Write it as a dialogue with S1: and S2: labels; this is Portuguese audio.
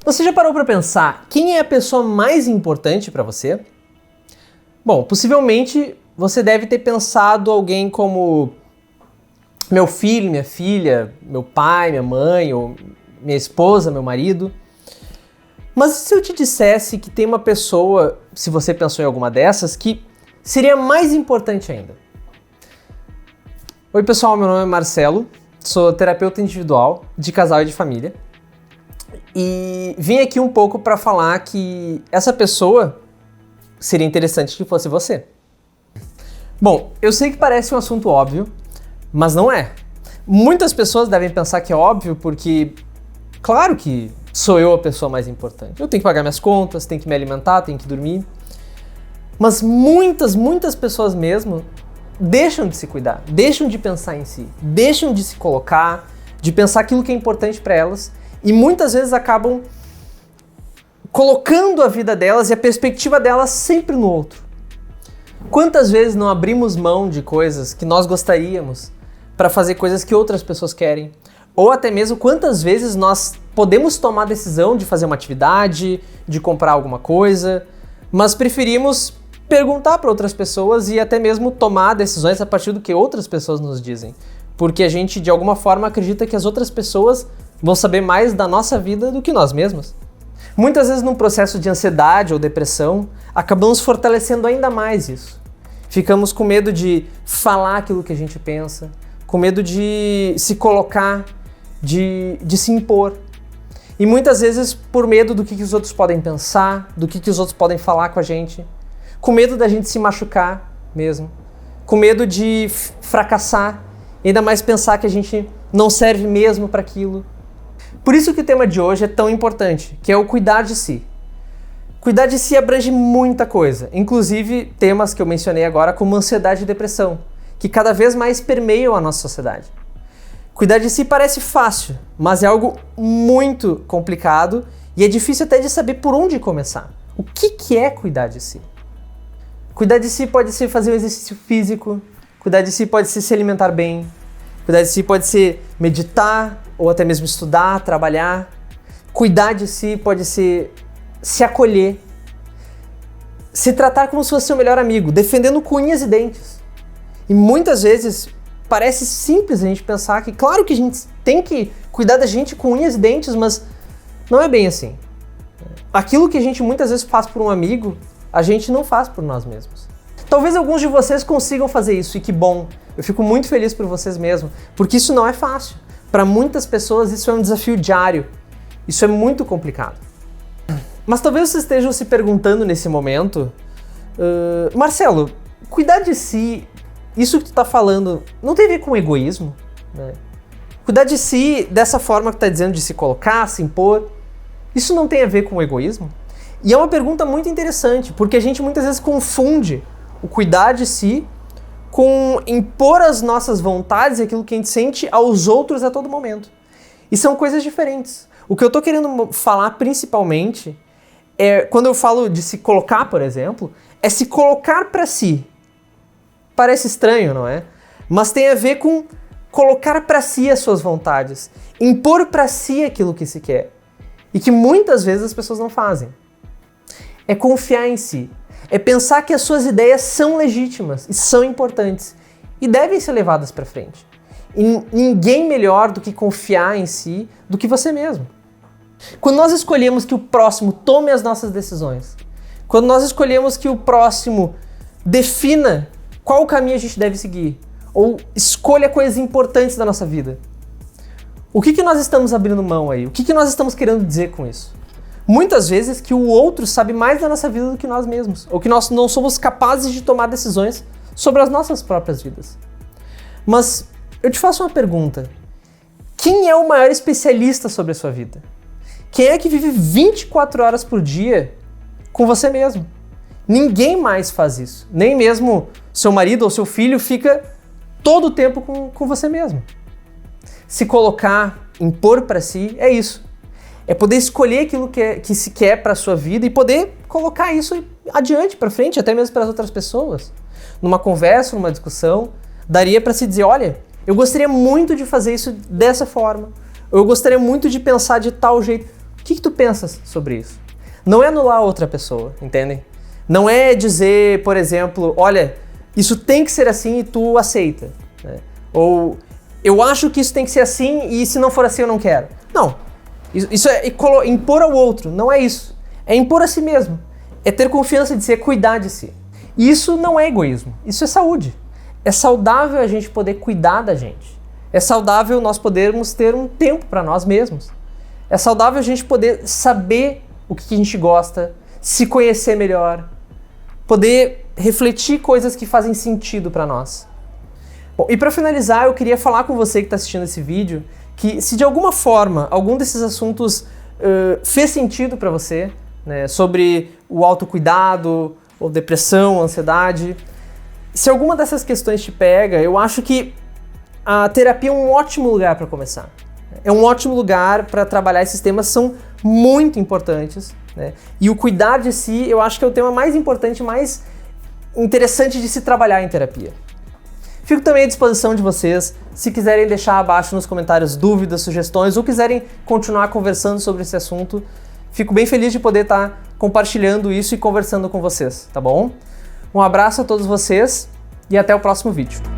S1: Você já parou para pensar quem é a pessoa mais importante para você? Bom, possivelmente você deve ter pensado alguém como meu filho, minha filha, meu pai, minha mãe, ou minha esposa, meu marido. Mas se eu te dissesse que tem uma pessoa, se você pensou em alguma dessas, que seria mais importante ainda? Oi pessoal, meu nome é Marcelo, sou terapeuta individual de casal e de família. E vim aqui um pouco para falar que essa pessoa seria interessante que fosse você. Bom, eu sei que parece um assunto óbvio, mas não é. Muitas pessoas devem pensar que é óbvio porque, claro que sou eu a pessoa mais importante. Eu tenho que pagar minhas contas, tenho que me alimentar, tenho que dormir. Mas muitas pessoas mesmo deixam de se cuidar, deixam de pensar em si, deixam de se colocar, de pensar aquilo que é importante para elas e muitas vezes acabam colocando a vida delas e a perspectiva delas sempre no outro. Quantas vezes não abrimos mão de coisas que nós gostaríamos para fazer coisas que outras pessoas querem? Ou até mesmo quantas vezes nós podemos tomar a decisão de fazer uma atividade, de comprar alguma coisa, mas preferimos perguntar para outras pessoas e até mesmo tomar decisões a partir do que outras pessoas nos dizem. Porque a gente, de alguma forma, acredita que as outras pessoas vão saber mais da nossa vida do que nós mesmos. Muitas vezes, num processo de ansiedade ou depressão, acabamos fortalecendo ainda mais isso. Ficamos com medo de falar aquilo que a gente pensa, com medo de se colocar, de se impor. E muitas vezes por medo do que os outros podem pensar, do que os outros podem falar com a gente, com medo da gente se machucar mesmo, com medo de fracassar, ainda mais pensar que a gente não serve mesmo para aquilo. Por isso que o tema de hoje é tão importante, que é o cuidar de si. Cuidar de si abrange muita coisa, inclusive temas que eu mencionei agora como ansiedade e depressão, que cada vez mais permeiam a nossa sociedade. Cuidar de si parece fácil, mas é algo muito complicado e é difícil até de saber por onde começar. O que é cuidar de si? Cuidar de si pode ser fazer um exercício físico, cuidar de si pode ser se alimentar bem, cuidar de si pode ser meditar ou até mesmo estudar, trabalhar. Cuidar de si pode ser se acolher, se tratar como se fosse seu melhor amigo, defendendo com unhas e dentes. E muitas vezes parece simples a gente pensar que, claro que a gente tem que cuidar da gente com unhas e dentes, mas não é bem assim. Aquilo que a gente muitas vezes faz por um amigo, a gente não faz por nós mesmos. Talvez alguns de vocês consigam fazer isso, e que bom. Eu fico muito feliz por vocês mesmos, porque isso não é fácil. Para muitas pessoas isso é um desafio diário. Isso é muito complicado. Mas talvez vocês estejam se perguntando nesse momento, Marcelo, cuidar de si, isso que tu tá falando, não tem a ver com egoísmo? Né? Cuidar de si dessa forma que tá dizendo de se colocar, se impor, isso não tem a ver com egoísmo? E é uma pergunta muito interessante, porque a gente muitas vezes confunde o cuidar de si com impor as nossas vontades e aquilo que a gente sente aos outros a todo momento. E são coisas diferentes. O que eu tô querendo falar principalmente é, quando eu falo de se colocar, por exemplo, é se colocar para si. Parece estranho, não é? Mas tem a ver com colocar para si as suas vontades, impor para si aquilo que se quer. E que muitas vezes as pessoas não fazem. É confiar em si. É pensar que as suas ideias são legítimas e são importantes e devem ser levadas para frente. E ninguém melhor do que confiar em si do que você mesmo. Quando nós escolhemos que o próximo tome as nossas decisões, quando nós escolhemos que o próximo defina qual caminho a gente deve seguir, ou escolha coisas importantes da nossa vida, o que nós estamos abrindo mão aí? O que nós estamos querendo dizer com isso? Muitas vezes que o outro sabe mais da nossa vida do que nós mesmos, ou que nós não somos capazes de tomar decisões sobre as nossas próprias vidas. Mas eu te faço uma pergunta. Quem é o maior especialista sobre a sua vida? Quem é que vive 24 horas por dia com você mesmo? Ninguém mais faz isso. Nem mesmo seu marido ou seu filho fica todo o tempo com você mesmo. Se colocar, impor para si, é isso. É poder escolher aquilo que se quer para a sua vida e poder colocar isso adiante, para frente, até mesmo para as outras pessoas. Numa conversa, numa discussão, daria para se dizer, olha, eu gostaria muito de fazer isso dessa forma. Eu gostaria muito de pensar de tal jeito. O que tu pensas sobre isso? Não é anular a outra pessoa, entendem? Não é dizer, por exemplo, olha, isso tem que ser assim e tu aceita, né? Ou eu acho que isso tem que ser assim e se não for assim eu não quero. Não, isso é impor ao outro, não é isso. É impor a si mesmo, é ter confiança de si, é cuidar de si. E isso não é egoísmo, isso é saúde. É saudável a gente poder cuidar da gente. É saudável nós podermos ter um tempo para nós mesmos. É saudável a gente poder saber o que a gente gosta, se conhecer melhor, poder refletir coisas que fazem sentido para nós. Bom, e para finalizar, eu queria falar com você que está assistindo esse vídeo que se de alguma forma algum desses assuntos fez sentido para você, né, sobre o autocuidado, ou depressão, ansiedade, se alguma dessas questões te pega, eu acho que a terapia é um ótimo lugar para começar. É um ótimo lugar para trabalhar esses temas, são muito importantes, né? E o cuidar de si, eu acho que é o tema mais importante, mais interessante de se trabalhar em terapia. Fico também à disposição de vocês, se quiserem deixar abaixo nos comentários dúvidas, sugestões ou quiserem continuar conversando sobre esse assunto, fico bem feliz de poder estar compartilhando isso e conversando com vocês, tá bom? Um abraço a todos vocês e até o próximo vídeo.